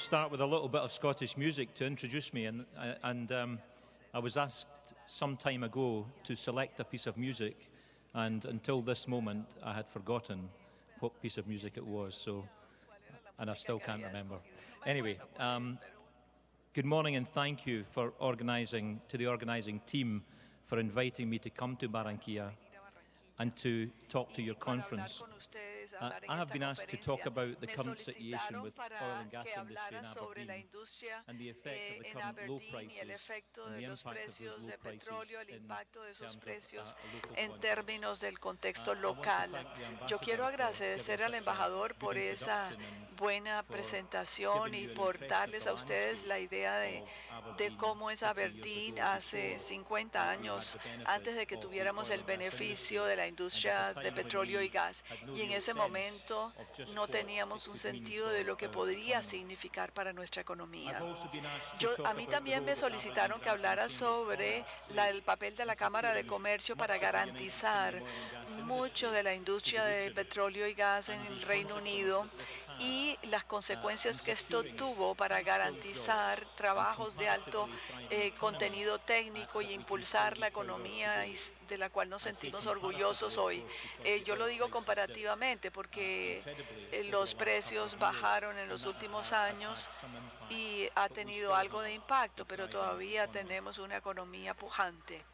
start with a little bit of Scottish music to introduce me, and I was asked some time ago to select a piece of music, and until this moment I had forgotten what piece of music it was, and I still can't remember. Anyway, good morning and thank you for to the organising team for inviting me to come to Barranquilla and to talk to your conference. I have been asked to talk about the current situation with oil and gas industry in Aberdeen and the effect of the current low prices and the impact of those low prices en términos del contexto local. Yo quiero agradecer al embajador por esa buena presentación y por darles a ustedes la idea de cómo es Aberdeen hace 50 años, antes de que tuviéramos el beneficio de la industria de petróleo y gas. Y en ese momento no teníamos un sentido de lo que podría significar para nuestra economía. A mí también me solicitaron que hablara sobre el papel de la Cámara de Comercio para garantizar mucho de la industria de petróleo y gas en el Reino Unido y las consecuencias que esto tuvo para garantizar trabajos de alto contenido técnico y impulsar la economía de la cual nos sentimos orgullosos hoy. Yo lo digo comparativamente porque los precios bajaron en los últimos años y ha tenido algo de impacto, pero todavía tenemos una economía pujante.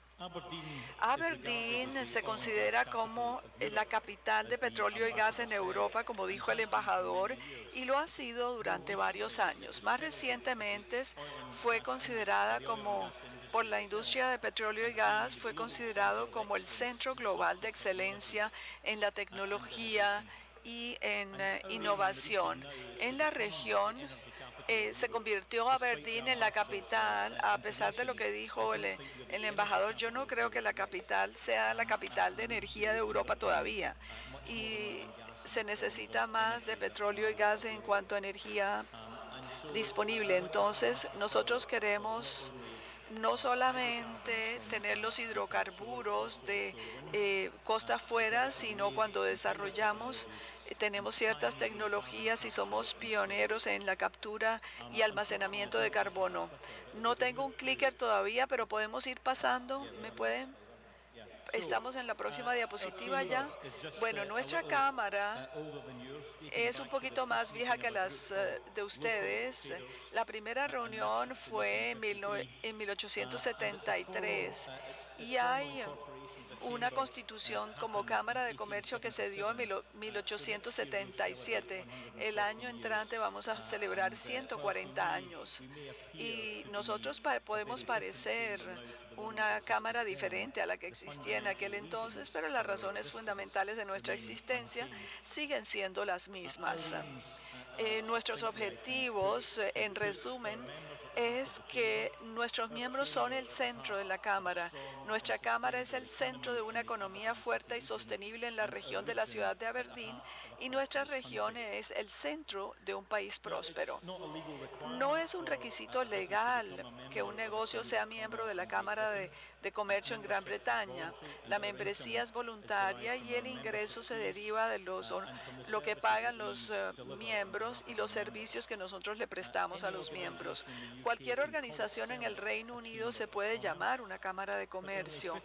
Aberdeen se considera como la capital de petróleo y gas en Europa, como dijo el embajador, y lo ha sido durante varios años. Más recientemente fue considerada por la industria de petróleo y gas, fue considerado como el centro global de excelencia en la tecnología y en innovación. En la región se convirtió Aberdeen en la capital, a pesar de lo que dijo el embajador. Yo no creo que la capital sea la capital de energía de Europa todavía, y se necesita más de petróleo y gas en cuanto a energía disponible. Entonces, nosotros queremos no solamente tener los hidrocarburos de costa afuera, sino cuando desarrollamos, tenemos ciertas tecnologías y somos pioneros en la captura y almacenamiento de carbono. No tengo un clicker todavía, pero podemos ir pasando. ¿Me pueden? Estamos en la próxima diapositiva ya. Bueno, nuestra cámara es un poquito más vieja que las de ustedes. La primera reunión fue en 1873 y hay una constitución como Cámara de Comercio que se dio en 1877. El año entrante vamos a celebrar 140 años y nosotros podemos parecer una cámara diferente a la que existía en aquel entonces, pero las razones fundamentales de nuestra existencia siguen siendo las mismas. Nuestros objetivos, en resumen, es que nuestros miembros son el centro de la Cámara. Nuestra Cámara es el centro de una economía fuerte y sostenible en la región de la ciudad de Aberdeen, y nuestra región es el centro de un país próspero. No es un requisito legal que un negocio sea miembro de la Cámara de Comercio en Gran Bretaña. La membresía es voluntaria y el ingreso se deriva de lo que pagan los miembros y los servicios que nosotros le prestamos a los miembros. Cualquier organización en el Reino Unido se puede llamar una Cámara de Comercio,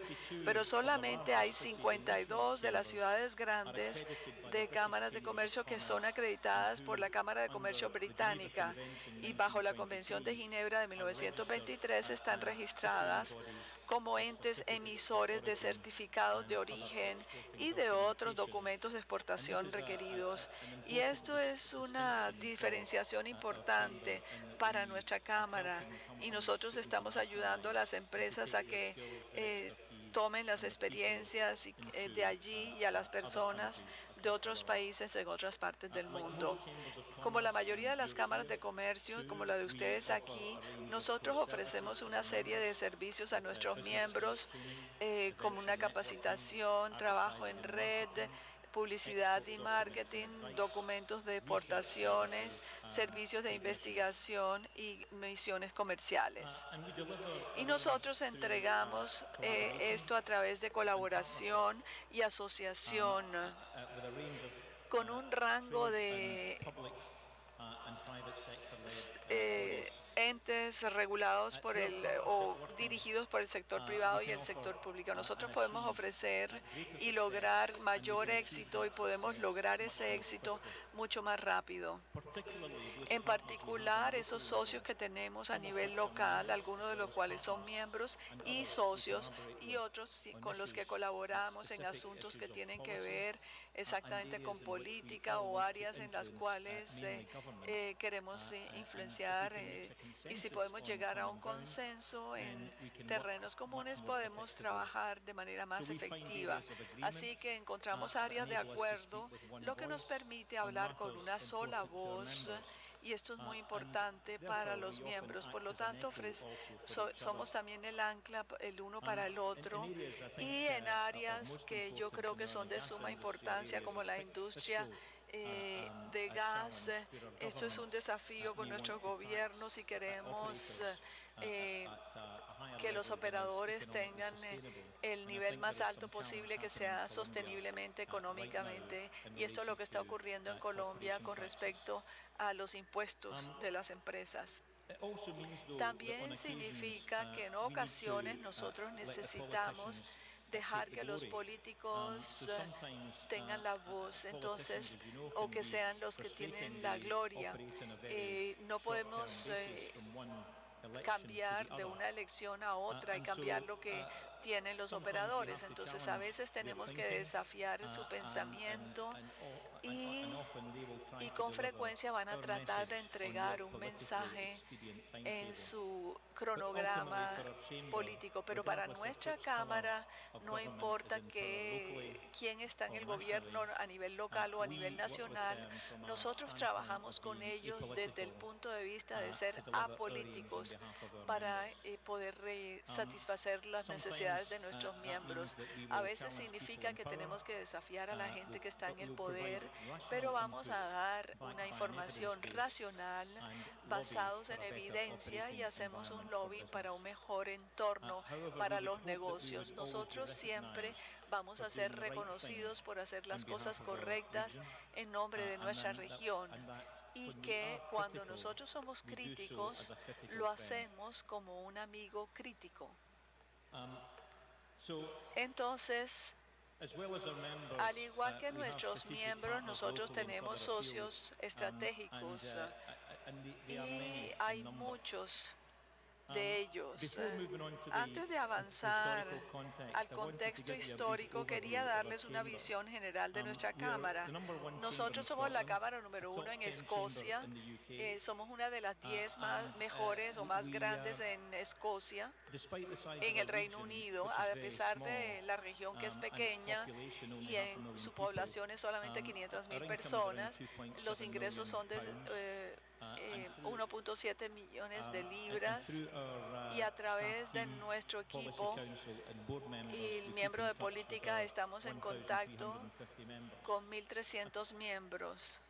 pero solamente hay 52 de las ciudades grandes de cámaras de comercio que son acreditadas por la Cámara de Comercio británica, y bajo la Convención de Ginebra de 1923 están registradas como entes emisores de certificados de origen y de otros documentos de exportación requeridos. Y esto es una diferenciación importante para nuestra Cámara, y nosotros estamos ayudando a las empresas a que tomen las experiencias de allí y a las personas de otros países en otras partes del mundo. Como la mayoría de las cámaras de comercio y como la de ustedes aquí, nosotros ofrecemos una serie de servicios a nuestros miembros, como una capacitación, trabajo en red, publicidad y marketing, documentos de exportaciones, servicios de investigación y misiones comerciales. Y nosotros entregamos esto a través de colaboración y asociación con un rango de entes regulados por o dirigidos por el sector privado y el sector público. Nosotros podemos ofrecer y lograr mayor éxito y podemos lograr ese éxito mucho más rápido. En particular, esos socios que tenemos a nivel local, algunos de los cuales son miembros y socios, y otros con los que colaboramos en asuntos que tienen que ver exactamente con política o áreas en las cuales queremos influenciar, y si podemos llegar a un consenso en terrenos comunes, podemos trabajar de manera más efectiva. Así que encontramos áreas de acuerdo, lo que nos permite hablar con una sola voz, y esto es muy importante para los miembros. Por lo tanto, somos también el ancla el uno para el otro, y en áreas que yo creo que son de suma importancia, como la industria de gas. Esto es un desafío con nuestros gobiernos si queremos que los operadores tengan el nivel más alto posible, que sea sosteniblemente económicamente. Y esto es lo que está ocurriendo en Colombia con respecto a los impuestos de las empresas. También significa que en ocasiones nosotros necesitamos dejar que los políticos tengan la voz, entonces, o que sean los que tienen la gloria. No podemos cambiar de una elección a otra y cambiar lo que tienen los operadores. Entonces, a veces tenemos que desafiar su pensamiento, y con frecuencia van a tratar de entregar un mensaje en su cronograma político. Pero para nuestra Cámara no importa quién está en el gobierno a nivel local o a nivel nacional, nosotros trabajamos con ellos desde el punto de vista de ser apolíticos para poder satisfacer las necesidades de nuestros miembros. A veces significa que tenemos que desafiar a la gente que está en el poder, pero vamos a dar una información racional basados en evidencia, y hacemos un lobbying para un mejor entorno para los negocios. Nosotros siempre vamos a ser reconocidos por hacer las cosas correctas en nombre de nuestra región, y que cuando nosotros somos críticos, lo hacemos como un amigo crítico. Entonces, al igual que nuestros miembros, nosotros tenemos socios estratégicos, y hay muchos de ellos. Antes de avanzar al contexto histórico, quería darles una visión general de nuestra Cámara. Nosotros somos la Cámara número 1 en Escocia. Somos una de las 10 mejores o más grandes en Escocia, en el Reino Unido, a pesar de la región que es pequeña y en su población es solamente 500,000 personas. Los ingresos son de 1.7 millones de libras, y a través de nuestro equipo y el miembro de política estamos en contacto con 1.300 miembros.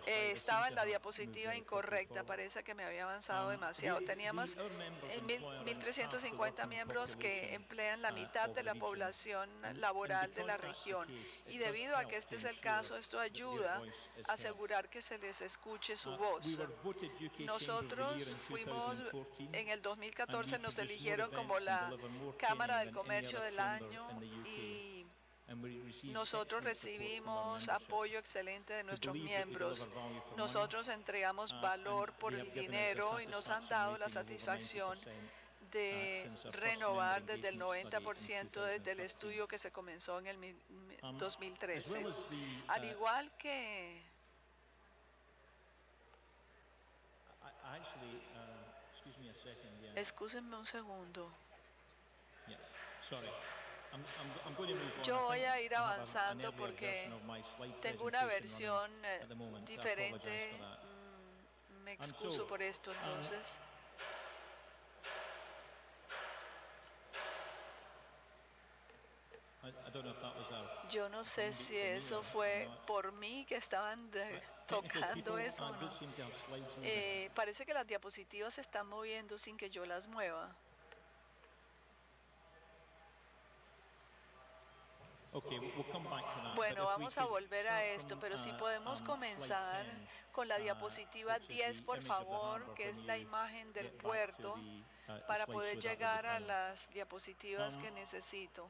Estaba en la diapositiva incorrecta, parece que me había avanzado demasiado. Teníamos 1.350 miembros que emplean la mitad de la población laboral de la región. Y debido a que este es el caso, esto ayuda a asegurar que se les escuche su voz. Nosotros fuimos, en el 2014 nos eligieron como la Cámara del Comercio del Año, y nosotros recibimos apoyo excelente de nuestros miembros. Nosotros entregamos valor por el dinero, y nos han dado la satisfacción de renovar desde el 90% desde el estudio que se comenzó en el 2013. Al igual que excúsenme un segundo. Yo voy a ir avanzando porque tengo una versión diferente. Me excuso por esto, entonces. Yo no sé si eso fue por mí que estaban tocando eso o no. Parece que las diapositivas se están moviendo sin que yo las mueva. Bueno, vamos a volver a esto, pero si podemos comenzar con la diapositiva 10, por favor, que es la imagen del puerto, para poder llegar a las diapositivas que necesito.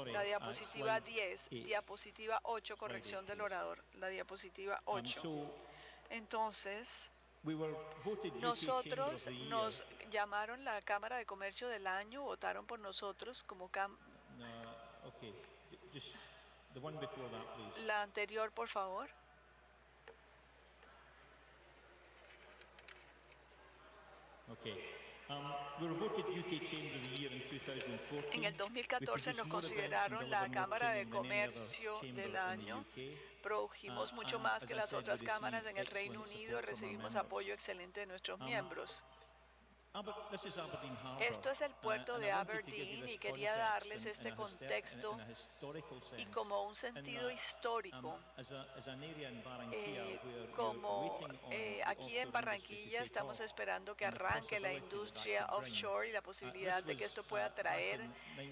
La diapositiva 10, diapositiva 8, corrección del orador, la diapositiva 8. Entonces, nosotros nos llamaron la Cámara de Comercio del año, votaron por nosotros como la anterior, por favor. En el 2014 nos consideraron la Cámara de Comercio del año. Produjimos mucho más que las otras cámaras en el Reino Unido y recibimos apoyo excelente de nuestros miembros. Esto es el puerto de Aberdeen y quería darles este contexto y como un sentido histórico. Aquí en Barranquilla estamos esperando que arranque la industria offshore y la posibilidad de que esto pueda traer.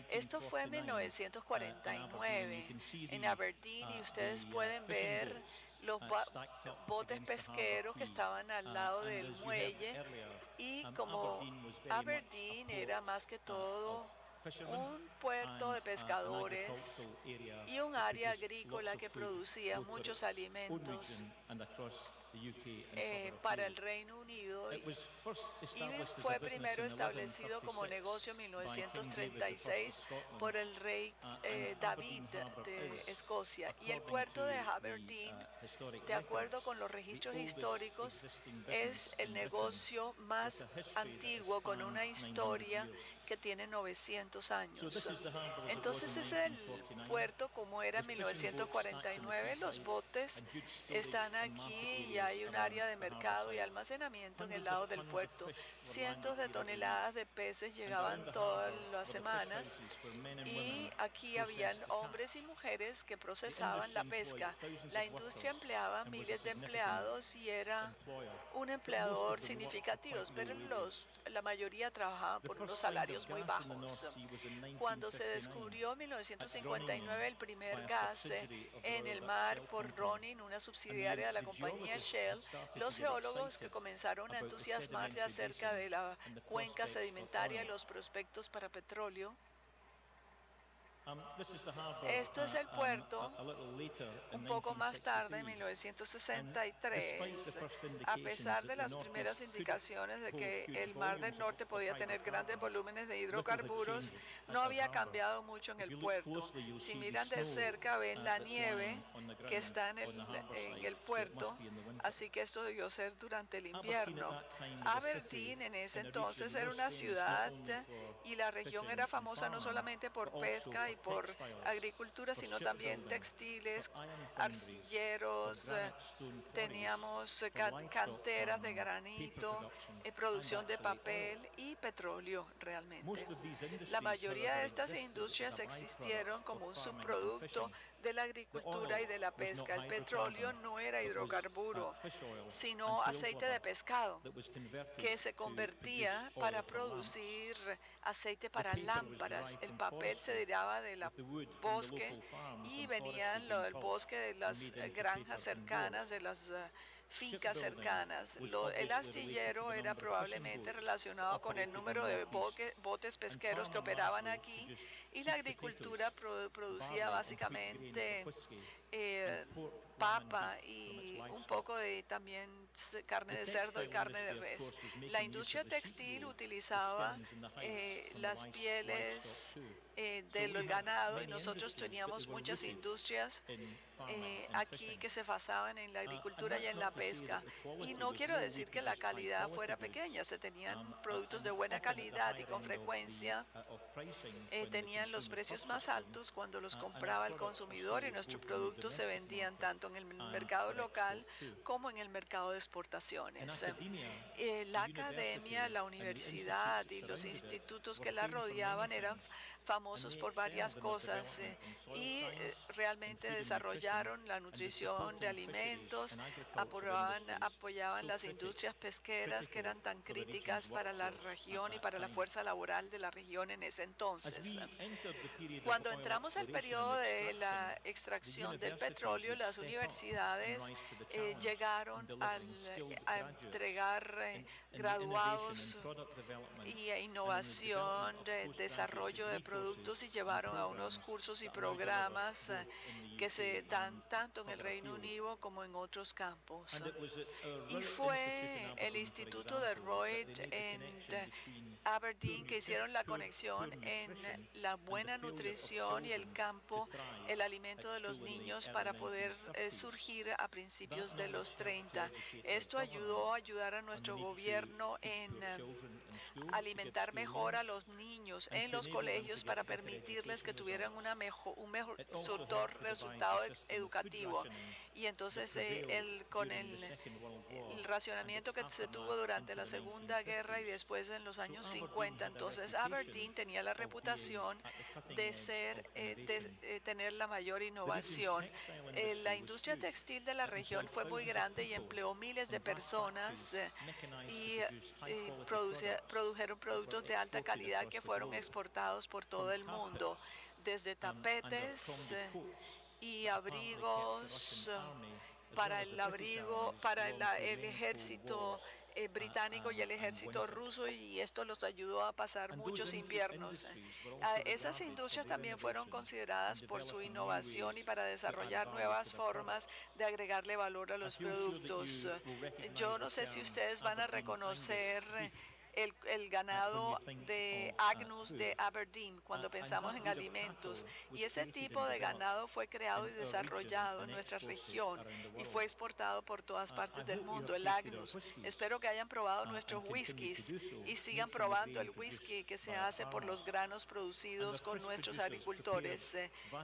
Esto fue en 1949 en Aberdeen y ustedes pueden ver los botes pesqueros que estaban al lado del muelle, y como Aberdeen era más que todo un puerto de pescadores y un área agrícola que producía muchos alimentos para el Reino Unido, y fue primero establecido como negocio en 1936 por el rey David de Escocia. Y el puerto de Aberdeen, de acuerdo con los registros históricos, es el negocio más antiguo con una historia que tiene 900 años. Entonces es el puerto como era en 1949. Los botes están aquí y hay un área de mercado y almacenamiento en el lado del puerto. Cientos de toneladas de peces llegaban todas las semanas y aquí habían hombres y mujeres que procesaban la pesca. La industria empleaba miles de empleados y era un empleador significativo, pero la mayoría trabajaba por unos salarios muy bajos. Cuando se descubrió en 1959 el primer gas en el mar por Ronin, una subsidiaria de la compañía Shell, los geólogos que comenzaron a entusiasmarse acerca de la cuenca sedimentaria y los prospectos para petróleo. Esto es el puerto un poco más tarde, en 1963. A pesar de las primeras indicaciones de que el Mar del Norte podía tener grandes volúmenes de hidrocarburos, no había cambiado mucho en el puerto. Si miran de cerca, ven la nieve que está en el puerto, así que esto debió ser durante el invierno. Aberdeen en ese entonces era una ciudad y la región era famosa no solamente por pesca y por agricultura, sino también textiles, arcilleros, teníamos canteras de granito, producción de papel y petróleo realmente. La mayoría de estas industrias existieron como un subproducto de la agricultura y de la pesca. El petróleo no era hidrocarburo, sino aceite de pescado, que se convertía para producir aceite para lámparas. El papel se derivaba del bosque y venían del bosque de las granjas cercanas, de las fincas cercanas. El astillero era probablemente relacionado con el número de botes pesqueros que operaban aquí, y la agricultura producía básicamente papa y un poco de también carne de cerdo y carne de res. La industria textil utilizaba las pieles del ganado, y nosotros teníamos muchas industrias aquí que se basaban en la agricultura y en la pesca. Y no quiero decir que la calidad fuera pequeña, se tenían productos de buena calidad y con frecuencia tenían los precios más altos cuando los compraba el consumidor, y nuestros productos se vendían tanto en el mercado local como en el mercado de exportaciones. La academia, la universidad y los institutos que la rodeaban eran famosos por varias cosas y realmente desarrollaron la nutrición de alimentos, apoyaban las industrias pesqueras que eran tan críticas para la región y para la fuerza laboral de la región en ese entonces. Cuando entramos al periodo de la extracción del petróleo, las universidades llegaron a entregar graduados y innovación de desarrollo de productos y llevaron a unos cursos y programas que se dan tanto en el Reino Unido como en otros campos. Y fue el Instituto de Reut en Aberdeen que hicieron la conexión en la buena nutrición y el campo, el alimento de los niños para poder surgir a principios de los 30. Esto ayudó a ayudar a nuestro gobierno en alimentar mejor a los niños en los colegios para permitirles que tuvieran un mejor resultado educativo. Y entonces con el racionamiento que se tuvo durante la Segunda Guerra y después en los años 50, entonces Aberdeen tenía la reputación de tener la mayor innovación. La industria textil de la región fue muy grande y empleó miles de personas y produjeron productos de alta calidad que fueron exportados por todo el mundo, desde tapetes y abrigos para el ejército británico y el ejército ruso, y esto los ayudó a pasar muchos inviernos. Esas industrias también fueron consideradas por su innovación y para desarrollar nuevas formas de agregarle valor a los productos. Yo no sé si ustedes van a reconocer el ganado de Agnus de Aberdeen cuando pensamos en alimentos, y ese tipo de ganado fue creado y desarrollado en nuestra región y fue exportado por todas partes del mundo, el Agnus. Espero que hayan probado nuestros whiskies y sigan probando el whisky que se hace por los granos producidos con nuestros agricultores,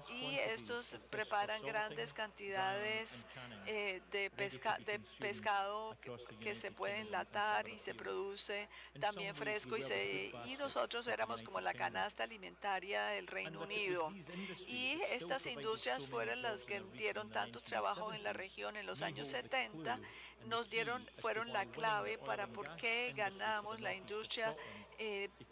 y estos preparan grandes cantidades de pescado que se puede enlatar y se produce también fresco, y nosotros éramos como la canasta alimentaria del Reino Unido. Y estas industrias fueron las que dieron tantos trabajos en la región en los años 70, fueron la clave para por qué ganamos la industria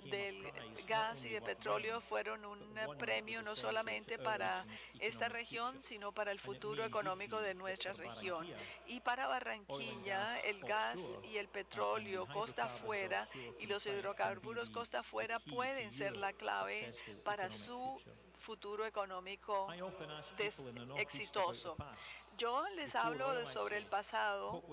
del gas y de petróleo. Fueron un premio no solamente para esta región, sino para el futuro económico de nuestra región. Y para Barranquilla, el gas y el petróleo costa afuera y los hidrocarburos costa afuera pueden ser la clave para su futuro económico exitoso. Yo les hablo sobre el pasado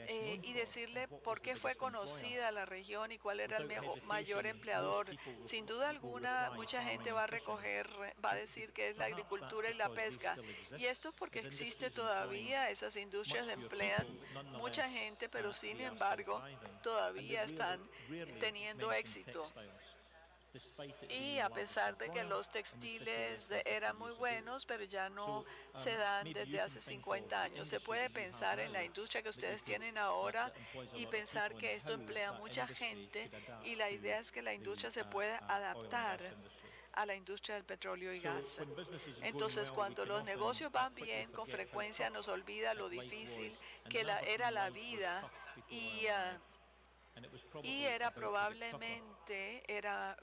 y decirle por qué fue conocida la región y cuál era el mayor empleador. Sin duda alguna, mucha gente va a decir que es la agricultura y la pesca. Y esto porque existe todavía, esas industrias emplean mucha gente, pero sin embargo, todavía están teniendo éxito. Y a pesar de que los textiles eran muy buenos, pero ya no se dan desde hace 50 años. Se puede pensar en la industria que ustedes tienen ahora y pensar que esto emplea mucha gente, y la idea es que la industria se pueda adaptar a la industria del petróleo y gas. Entonces, cuando los negocios van bien, con frecuencia nos olvida lo difícil que era la vida, y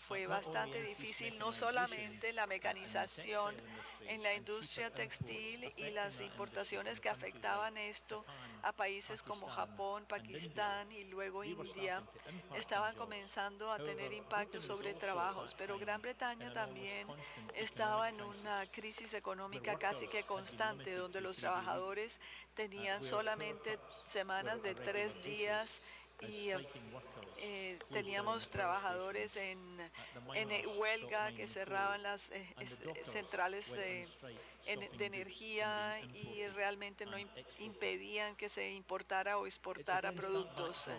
fue bastante difícil, no solamente la mecanización en la industria textil y las importaciones que afectaban esto a países como Japón, Pakistán y luego India, estaban comenzando a tener impacto sobre trabajos, pero Gran Bretaña también estaba en una crisis económica casi que constante, donde los trabajadores tenían solamente semanas de 3 días, y teníamos trabajadores en huelga, que cerraban las centrales de energía y realmente no impedían que se importara o exportara productos.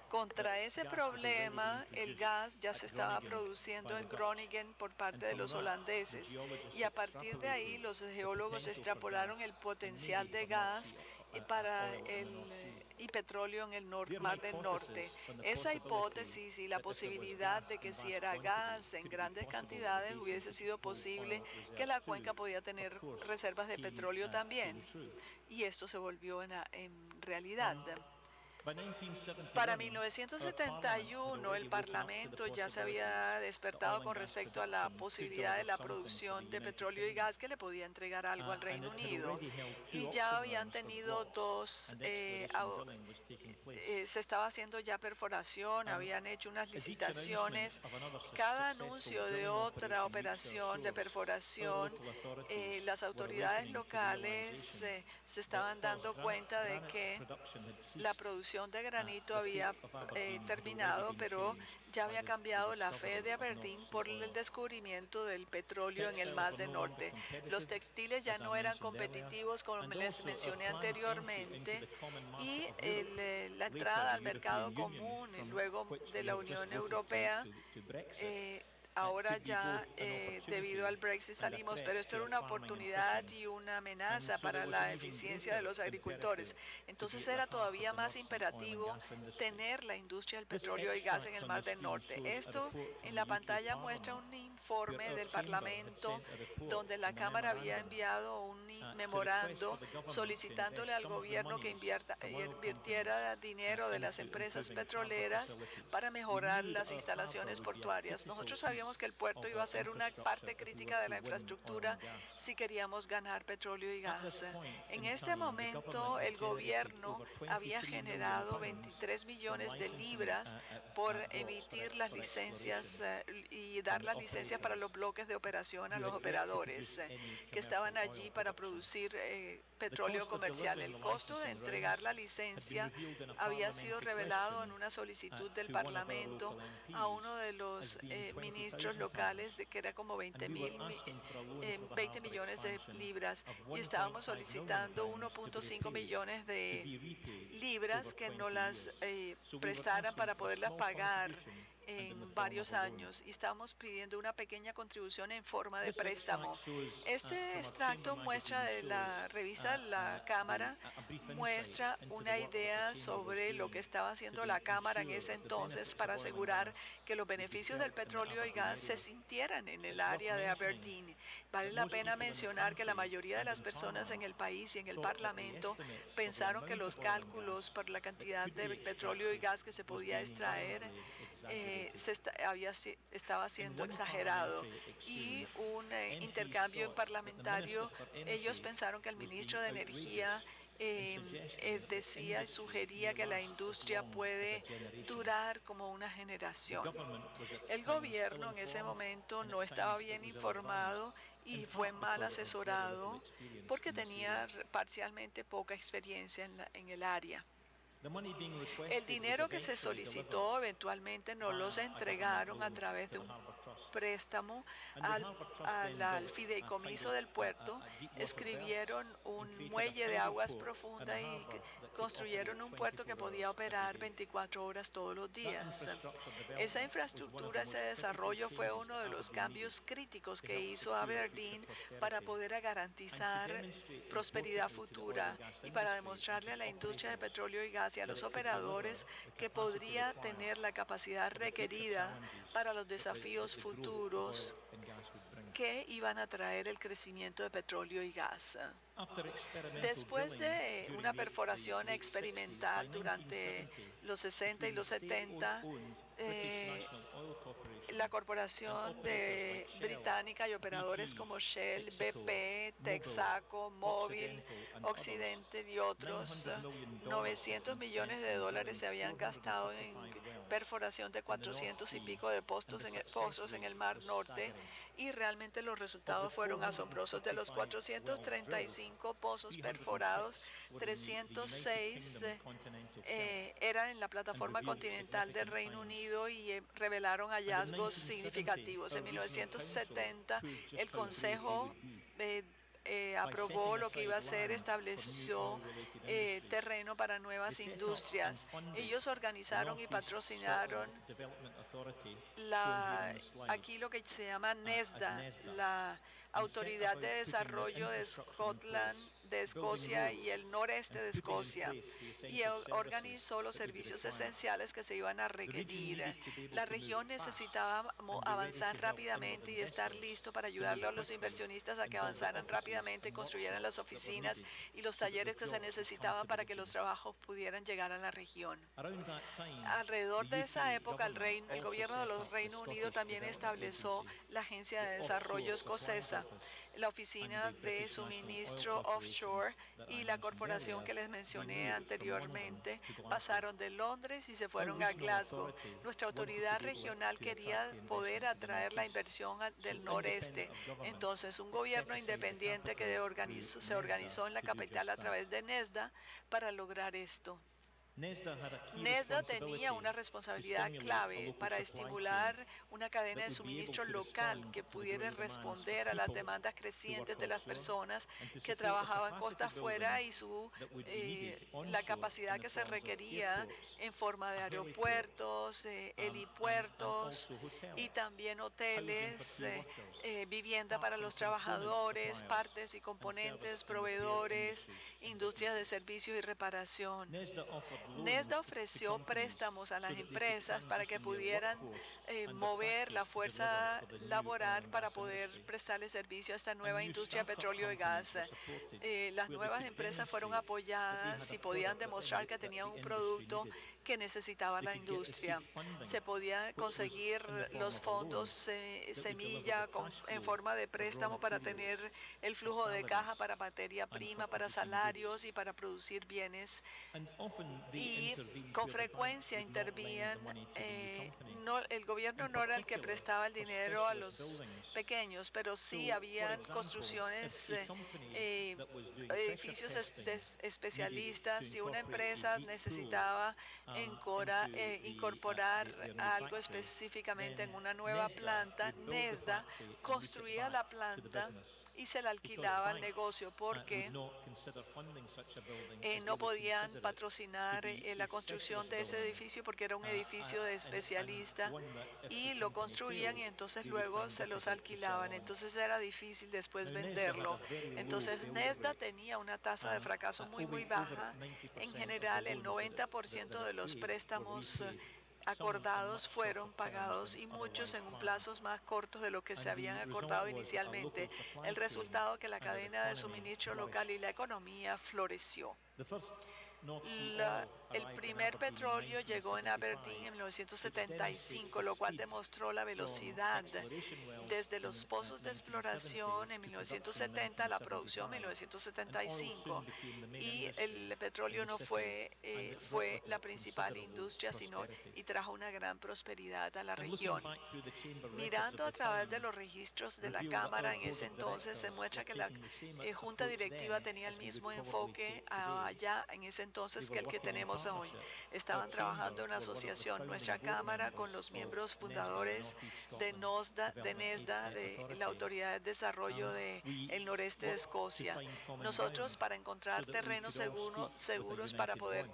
Contra ese problema, el gas ya se estaba produciendo en Groningen por parte de los holandeses, y a partir de ahí los geólogos extrapolaron el potencial de gas y petróleo en el Mar del Norte. Esa hipótesis y la posibilidad de que si era gas en grandes cantidades hubiese sido posible que la cuenca podía tener reservas de petróleo también. Y esto se volvió en realidad. Para 1971, el Parlamento ya se había despertado con respecto a la posibilidad de la producción de petróleo y gas que le podía entregar algo al Reino Unido. Y ya habían tenido se estaba haciendo ya perforación, habían hecho unas licitaciones. Cada anuncio de otra operación de perforación, las autoridades locales se estaban dando cuenta de que la producción de granito había terminado, pero ya había cambiado la fe de Aberdeen por el descubrimiento del petróleo en el Mar del Norte. Los textiles ya no eran competitivos, como les mencioné anteriormente, y la entrada al mercado común y luego de la Unión Europea, ahora ya debido al Brexit salimos, pero esto era una oportunidad y una amenaza para la eficiencia de los agricultores. Entonces era todavía más imperativo tener la industria del petróleo y gas en el Mar del Norte. Esto en la pantalla muestra un informe del Parlamento donde la Cámara había enviado un memorando solicitándole al gobierno que invirtiera dinero de las empresas petroleras para mejorar las instalaciones portuarias. Nosotros sabíamos que el puerto iba a ser una parte crítica de la infraestructura si queríamos ganar petróleo y gas. En este momento, el gobierno había generado 23 millones de libras por emitir las licencias y dar las licencias para los bloques de operación a los operadores que estaban allí para producir petróleo comercial. El costo de entregar la licencia había sido revelado en una solicitud del Parlamento a uno de los ministros locales, de que era como 20 millones de libras, y estábamos solicitando 1.5 millones de libras que nos las prestaran para poderlas pagar en varios años, y estamos pidiendo una pequeña contribución en forma de préstamo. Este extracto muestra de la revista de la Cámara, muestra una idea sobre lo que estaba haciendo la Cámara en ese entonces para asegurar que los beneficios del petróleo y gas se sintieran en el área de Aberdeen. Vale la pena mencionar que la mayoría de las personas en el país y en el Parlamento pensaron que los cálculos por la cantidad de petróleo y gas que se podía extraer estaba siendo exagerado, y un intercambio parlamentario, ellos pensaron que el ministro de Energía decía y sugería que la industria puede durar como una generación. El gobierno en ese momento no estaba bien informado y fue mal asesorado porque tenía parcialmente poca experiencia en el área. El dinero que se solicitó eventualmente nos los entregaron a través de un préstamo al fideicomiso del puerto. Escribieron un muelle de aguas profundas y construyeron un puerto que podía operar 24 horas todos los días. Esa infraestructura, ese desarrollo fue uno de los cambios críticos que hizo Aberdeen para poder garantizar prosperidad futura y para demostrarle a la industria de petróleo y gas y a los operadores que podría tener la capacidad requerida para los desafíos futuros que iban a traer el crecimiento de petróleo y gas. Después de una perforación experimental durante los 60 y los 70, la corporación británica y operadores como Shell, BP, Texaco, Mobil, Occidente y otros, 900 millones de dólares se habían gastado en perforación de 400 y pico de pozos en el Mar Norte, y realmente los resultados fueron asombrosos. De los 435 pozos perforados, 306 eran en la plataforma continental del Reino Unido y revelaron hallazgos significativos. En 1970, el Consejo aprobó lo que iba a ser, estableció terreno para nuevas industrias. Ellos organizaron y patrocinaron aquí lo que se llama NESDA, la Autoridad de Desarrollo de Scotland, de Escocia y el noreste de Escocia, y organizó los servicios esenciales que se iban a requerir. La región necesitaba avanzar rápidamente y estar listo para ayudarle a los inversionistas a que avanzaran rápidamente y construyeran las oficinas y los talleres que se necesitaban para que los trabajos pudieran llegar a la región. Alrededor de esa época, el gobierno de los Reino Unido también estableció la Agencia de Desarrollo Escocesa, la Oficina de Suministro Offshore y la corporación que les mencioné anteriormente pasaron de Londres y se fueron a Glasgow. Nuestra autoridad regional quería poder atraer la inversión del noreste. Entonces, un gobierno independiente que se organizó en la capital a través de NESDA para lograr esto. NESDA tenía una responsabilidad clave para estimular una cadena de suministro local que pudiera responder a las demandas crecientes de las personas que trabajaban costa afuera y la capacidad que se requería en forma de aeropuertos, helipuertos y también hoteles, vivienda para los trabajadores, partes y componentes, proveedores, industrias de servicios y reparación. NESDA ofreció préstamos a las empresas para que pudieran mover la fuerza laboral para poder prestarle servicio a esta nueva industria de petróleo y gas. Las nuevas empresas fueron apoyadas si podían demostrar que tenían un producto que necesitaba la industria. Se podían conseguir los fondos semilla en forma de préstamo para tener el flujo de caja para materia prima, para salarios y para producir bienes. Y con frecuencia intervían, el gobierno no era el que prestaba el dinero a los pequeños, pero sí habían construcciones, edificios especialistas. Si una empresa necesitaba incorporar algo específicamente en una nueva planta, NESDA construía la planta y se la alquilaba al negocio porque no podían patrocinar la construcción de ese edificio porque era un edificio de especialista y lo construían y entonces luego se los alquilaban. Entonces era difícil después venderlo. Entonces NESDA tenía una tasa de fracaso muy baja. En general, el 90% de los préstamos acordados fueron pagados y muchos en un plazos más cortos de lo que se habían acordado inicialmente. El resultado que la cadena de suministro local y la economía floreció. El primer petróleo llegó en Aberdeen en 1975, lo cual demostró la velocidad desde los pozos de exploración en 1970 a la producción en 1975. Y el petróleo no fue la principal industria, y trajo una gran prosperidad a la región. Mirando a través de los registros de la Cámara en ese entonces, se muestra que la Junta Directiva tenía el mismo enfoque allá en ese entonces que el que tenemos hoy. Estaban trabajando en una asociación, nuestra Cámara, con los miembros fundadores de NESDA, de la Autoridad de Desarrollo del Noreste de Escocia. Nosotros, para encontrar terrenos seguros para poder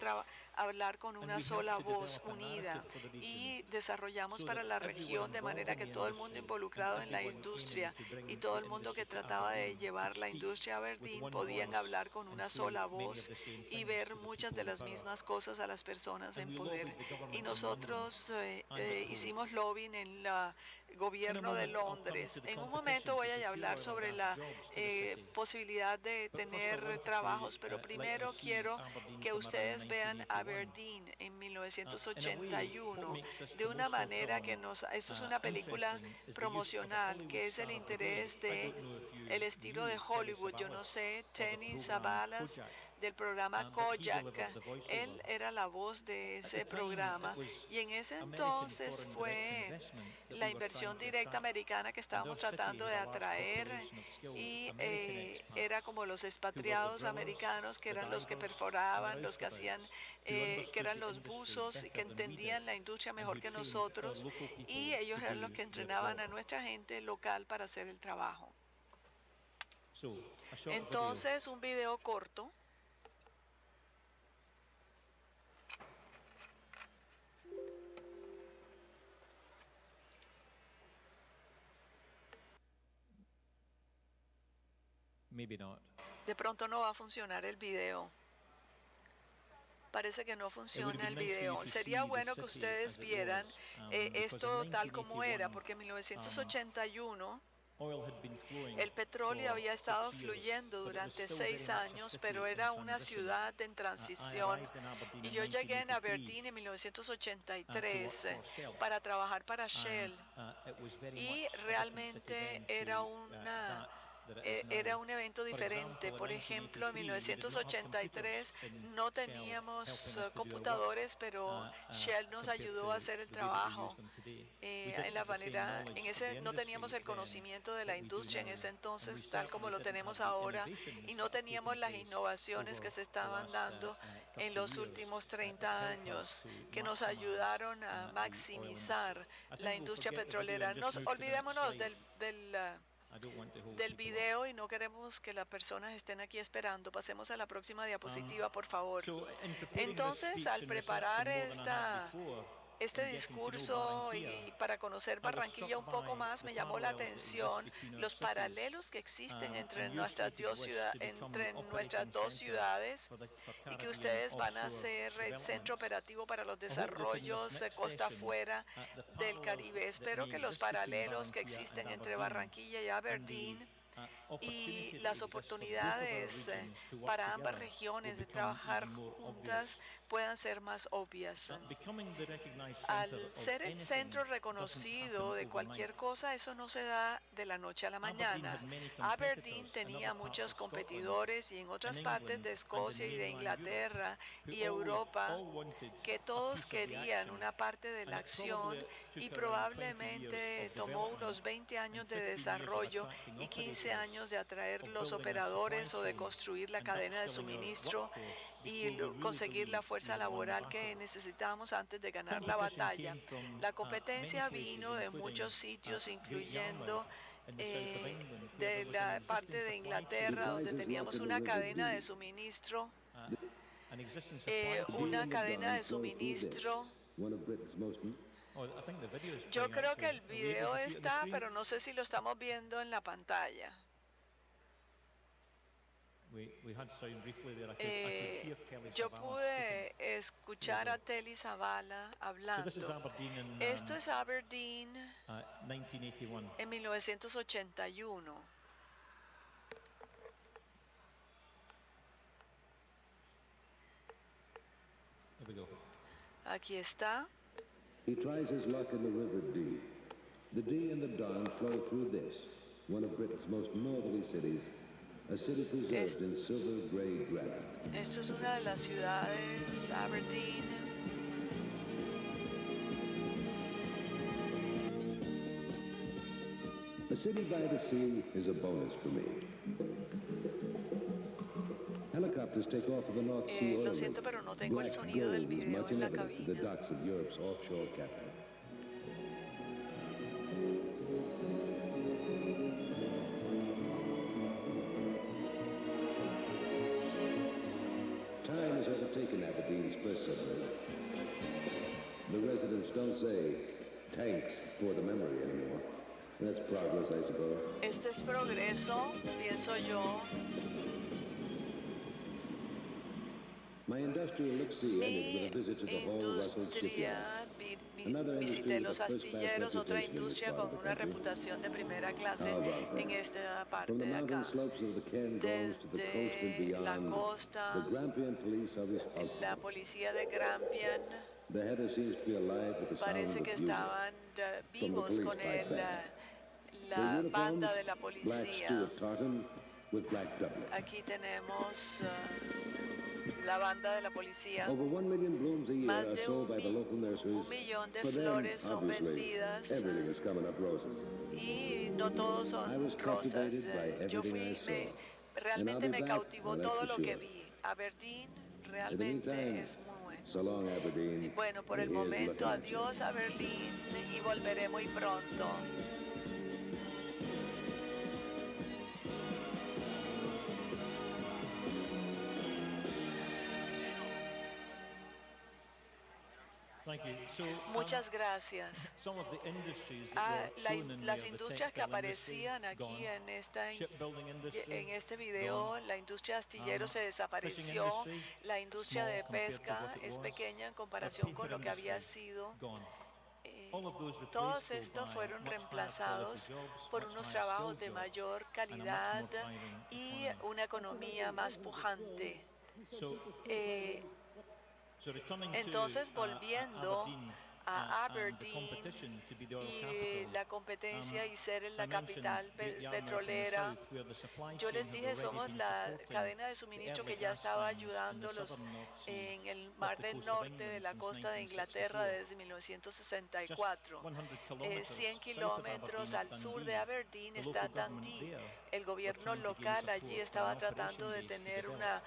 hablar con una sola voz unida, y desarrollamos para la región de manera que todo el mundo involucrado en la industria y todo el mundo que trataba de llevar la industria a Aberdeen podían hablar con una sola voz y ver muchas de las mismas cosas a las personas en poder. Y nosotros hicimos lobbying en el gobierno de Londres. En un momento voy a hablar sobre la posibilidad de tener trabajos, pero primero quiero que ustedes vean Aberdeen en 1981 de una manera que esto es una película promocional, que es el interés de el estilo de Hollywood. Yo no sé, Tenny Savalas del programa Kojak, él era la voz de ese programa y en ese entonces fue la inversión directa americana que estábamos tratando de atraer y era como los expatriados americanos que eran los que perforaban, los que hacían, que eran los buzos y que entendían la industria mejor que nosotros y ellos eran los que entrenaban a nuestra gente local para hacer el trabajo. Entonces, un video corto. Maybe not. De pronto no va a funcionar el video. Parece que no funciona el video. Sería bueno que ustedes vieran esto tal como era, porque en 1981 el petróleo había estado fluyendo durante 6 años, pero era una ciudad en transición. Y yo llegué en Aberdeen en 1983 para trabajar para Shell. Y realmente era un evento diferente. Por ejemplo, en 1983 no teníamos computadores, pero Shell nos ayudó a hacer el trabajo. No teníamos el conocimiento de la industria en ese entonces, tal como lo tenemos ahora, y no teníamos las innovaciones que se estaban dando en los últimos 30 años, que nos ayudaron a maximizar la industria petrolera. Olvidémonos del video y no queremos que las personas estén aquí esperando. Pasemos a la próxima diapositiva, por favor. Entonces, al preparar este discurso y para conocer Barranquilla un poco más, me llamó la atención los paralelos que existen entre nuestras dos ciudades y que ustedes van a ser el centro operativo para los desarrollos de costa afuera del Caribe. Espero que los paralelos que existen entre Barranquilla y Aberdeen y las oportunidades para ambas regiones de trabajar juntas puedan ser más obvias. Al ser el centro reconocido de cualquier cosa, eso no se da de la noche a la mañana. Aberdeen tenía muchos competidores y en otras partes de Escocia y de Inglaterra y Europa que todos querían una parte de la acción y probablemente tomó unos 20 años de desarrollo y 15 años de atraer los operadores o de construir la cadena de suministro y conseguir la fuerza laboral que necesitábamos antes de ganar la batalla. La competencia vino de muchos sitios, incluyendo de la parte de Inglaterra, donde teníamos una cadena de suministro. Yo creo que el video está, pero no sé si lo estamos viendo en la pantalla. Yo pude escuchar a Telly Savalas hablando. Esto es Aberdeen en 1981. Aquí está. He tries his luck in the River Dee. The Dee and the Don flow through this, one of Britain's most northerly cities, a city preserved in silver gray granite. Esto es una de las ciudades, Aberdeen. A city by the sea is a bonus for me. Helicopters take off of the North Sea oil. Lo siento, pero no tengo el sonido del video en la cabina. The docks of Europe's offshore capital. Time has overtaken Aberdeen's first settlement. The residents don't say tanks for the memory anymore. That's progress, I suppose. Este es progreso, pienso yo. My industrial look-see ended with a visit to the whole Russell shipyard. Visité los astilleros, otra industria con una reputación de primera clase en esta parte de acá. Desde la costa, la policía de Grampian parece que estaban vivos con la banda de la policía. Aquí tenemos la banda de la policía. Más de un millón de flores son vendidas y no todos son rosas. Realmente me cautivó todo lo que vi. Aberdeen realmente es muy bueno. Bueno, por el momento, adiós Aberdeen y volveré muy pronto. Muchas gracias. Las industrias que aparecían aquí en este video, la industria astillero se desapareció, la industria de pesca es pequeña en comparación con lo que había sido. Todos estos fueron reemplazados por unos trabajos de mayor calidad y una economía más pujante. Entonces, volviendo a Aberdeen y la competencia y ser la capital petrolera, yo les dije, somos la cadena de suministro que ya estaba ayudándolos en el Mar del Norte de la costa de Inglaterra desde 1964. 100 kilómetros al sur de Aberdeen está Dundee. El gobierno local allí estaba tratando de tener una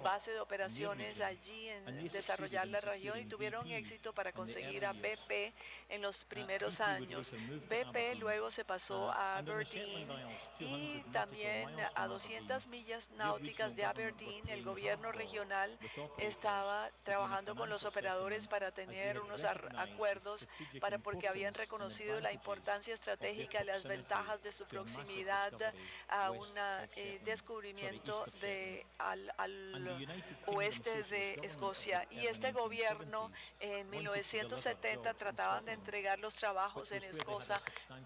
base de operaciones allí, en desarrollar la región, y tuvieron éxito para conseguir a BP en los primeros años. BP luego se pasó a Aberdeen y también a 200 millas náuticas de Aberdeen. El gobierno regional estaba trabajando con los operadores para tener unos acuerdos porque habían reconocido la importancia estratégica y las ventajas de su proximidad a un descubrimiento al oeste de Escocia. Y este gobierno en 1970 trataban de entregar los trabajos en Escocia,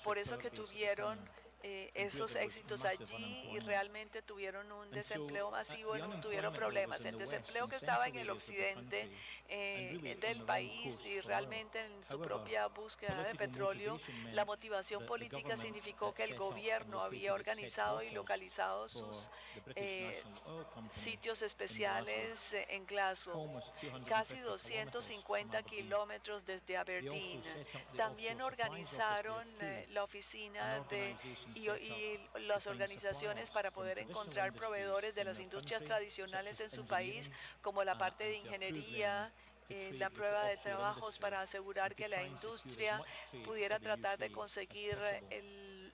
por eso que tuvieron esos éxitos allí y realmente tuvieron un desempleo masivo y no tuvieron problemas. El desempleo que estaba en el occidente del país y realmente en su propia búsqueda de petróleo, la motivación política significó que el gobierno había organizado y localizado sus sitios especiales en Glasgow, casi 250 kilómetros desde Aberdeen. También organizaron la oficina y las organizaciones para poder encontrar proveedores de las industrias tradicionales en su país, como la parte de ingeniería, la prueba de trabajos para asegurar que la industria pudiera tratar de conseguir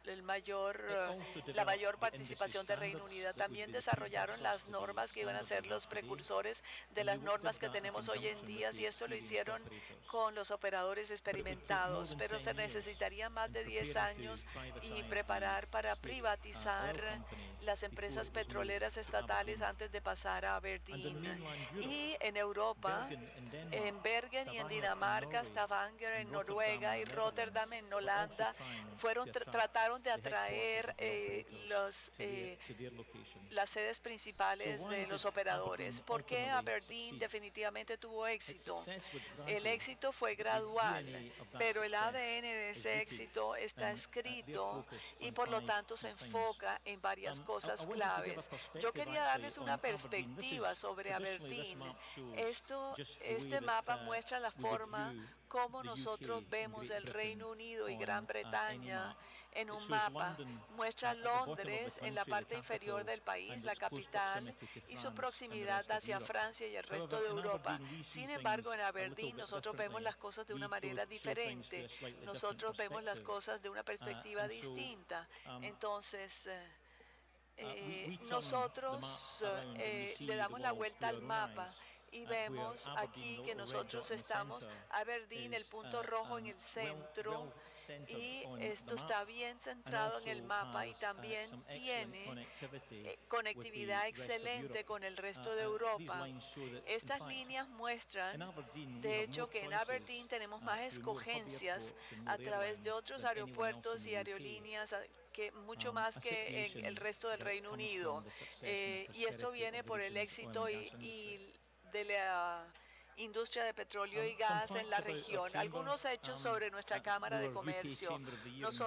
la mayor participación de Reino Unido. También desarrollaron las normas que iban a ser los precursores de las normas que tenemos hoy en día, y esto lo hicieron con los operadores experimentados, pero se necesitaría más de 10 años y preparar para privatizar las empresas petroleras estatales antes de pasar a Aberdeen. Y en Europa, en Bergen y en Dinamarca, Stavanger en Noruega y Rotterdam en Holanda, trataron de atraer las sedes principales de los operadores. ¿Por qué Aberdeen definitivamente tuvo éxito? El éxito fue gradual, pero el ADN de ese éxito está escrito y por lo tanto se enfoca en varias cosas claves. Yo quería darles una perspectiva sobre Aberdeen. Este mapa muestra la forma como nosotros vemos el Reino Unido y Gran Bretaña en un mapa. Muestra Londres en la parte inferior del país, la capital, y su proximidad hacia Francia y el resto de Europa. Sin embargo, en Aberdeen nosotros vemos las cosas de una manera diferente. Nosotros vemos las cosas de una perspectiva distinta. Entonces, nosotros le damos la vuelta al mapa y vemos aquí que nosotros estamos Aberdeen, el punto rojo en el centro, y esto está bien centrado en el mapa y también tiene conectividad excelente con el resto de Europa. Estas líneas muestran, de hecho, que en Aberdeen tenemos más escogencias a través de otros aeropuertos y aerolíneas mucho más que en el resto del Reino Unido. Y esto viene por el éxito y de la industria de petróleo y gas en la región. Algunos hechos sobre nuestra Cámara de Comercio. Nos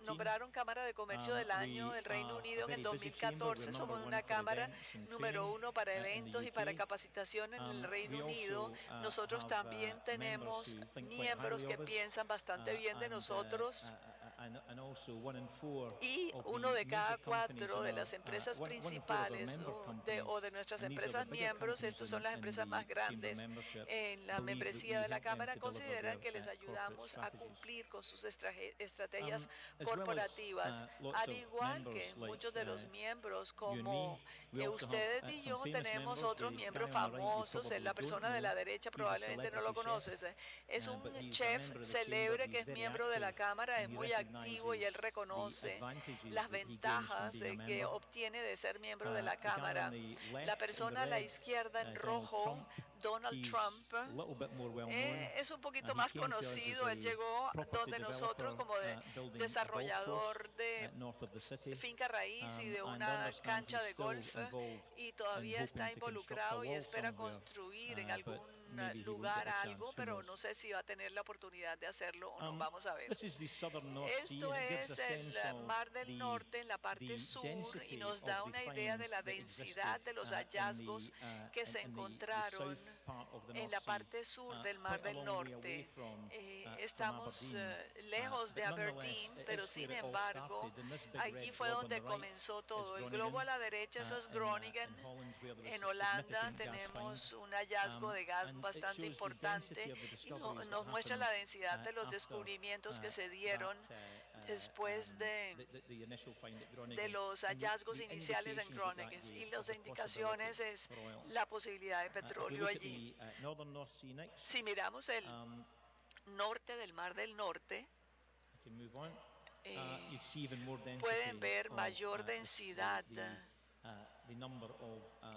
nombraron Cámara de Comercio del Año del Reino Unido en el 2014. Somos una cámara número 1 para eventos y para capacitación en el Reino Unido. Nosotros también tenemos miembros que piensan bastante bien de nosotros Y uno de cada cuatro de las empresas principales o de nuestras empresas miembros, estas son las empresas más grandes en la membresía de la Cámara, consideran que les ayudamos a cumplir con sus estrategias corporativas, al igual que muchos de los miembros como ustedes y yo tenemos otros miembros famosos. La persona de la derecha probablemente no lo conoces. Es un chef célebre que es miembro de la Cámara, es muy activo y él reconoce las ventajas que obtiene de ser miembro de la Cámara. La persona a la izquierda en rojo, Donald Trump, es un poquito más conocido. Él llegó donde nosotros como desarrollador de finca raíz y de una cancha de golf, y todavía está involucrado y espera construir en algún lugar algo, pero no sé si va a tener la oportunidad de hacerlo o no. Vamos a ver. Esto es el Mar del Norte en la parte sur y nos da una idea de la densidad de los hallazgos que se encontraron en la parte sur del Mar del Norte. Estamos lejos de Aberdeen, pero sin embargo, allí fue donde comenzó todo. El globo a la derecha, eso es Groningen. En Holanda tenemos un hallazgo de gas bastante importante y nos muestra la densidad de los descubrimientos que se dieron después de los hallazgos iniciales en Groningen, y las indicaciones es la posibilidad de petróleo allí. Si miramos el norte del Mar del Norte, pueden ver mayor densidad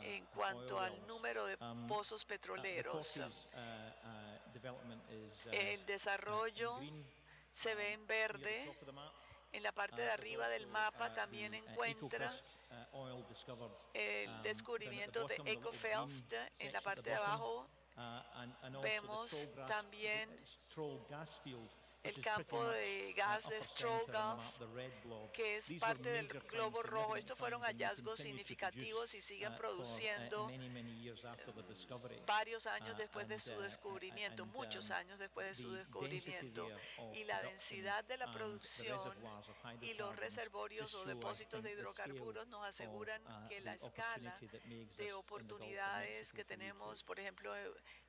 en cuanto al número de pozos petroleros. El desarrollo se ve en verde. En la parte de arriba del mapa también encuentra el descubrimiento de Ekofisk. En la parte de abajo vemos también el campo de gas de Strohgas, que es parte del globo rojo. Estos fueron hallazgos significativos y siguen produciendo varios años después de su descubrimiento, muchos años después de su descubrimiento. Y la densidad de la producción y los reservorios o depósitos de hidrocarburos nos aseguran que la escala de oportunidades que tenemos, por ejemplo,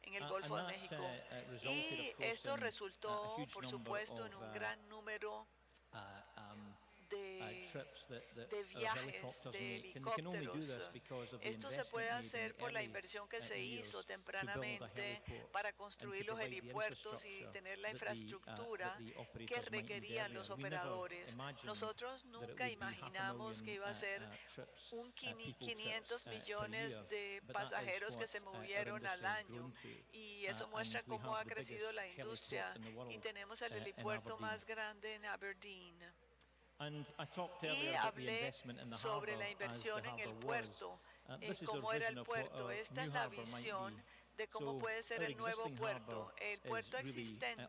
en el Golfo de México. Y esto resultó, por supuesto, en un gran número de viajes de helicópteros. Esto se puede hacer por la inversión que se hizo tempranamente para construir los helipuertos y tener la infraestructura que requerían los operadores. Nosotros nunca imaginamos que iba a ser 500 millones de pasajeros que se movieron al año, y eso muestra cómo ha crecido la industria, y tenemos el helipuerto más grande en Aberdeen. Y hablé sobre la inversión en el puerto, cómo era el puerto. Esta es la visión de cómo puede ser el nuevo puerto. El puerto existente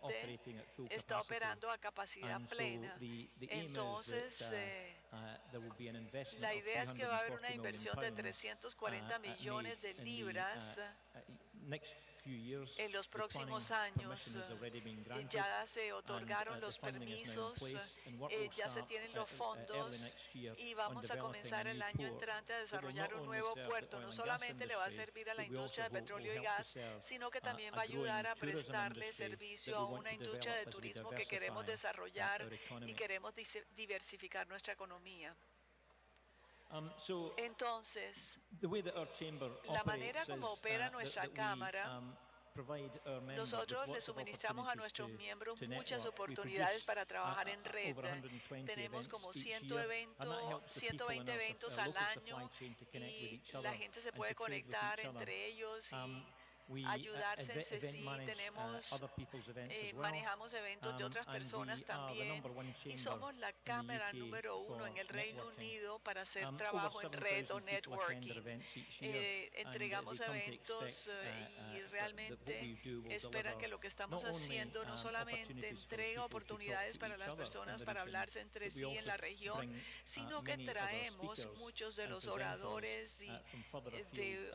está operando a capacidad plena. Entonces, la idea es que va a haber una inversión de 340 millones de libras en los próximos años. Ya se otorgaron los permisos, ya se tienen los fondos, y vamos a comenzar el año entrante a desarrollar un nuevo puerto. No solamente le va a servir a la industria de petróleo y gas, sino que también va a ayudar a prestarle servicio a una industria de turismo que queremos desarrollar y queremos diversificar nuestra economía. Entonces, la manera como opera nuestra Cámara, nosotros le suministramos a nuestros miembros muchas oportunidades para trabajar en red. Tenemos como 120 eventos al año, y la gente se puede conectar entre ellos y ayudarse entre sí. Manejamos eventos de otras personas también, y somos la cámara número 1 en el Reino Unido para hacer trabajo en red o networking. Entregamos eventos y realmente esperan que lo que estamos haciendo no solamente entrega oportunidades para las personas para hablarse entre sí en la región, sino que traemos muchos de los oradores y de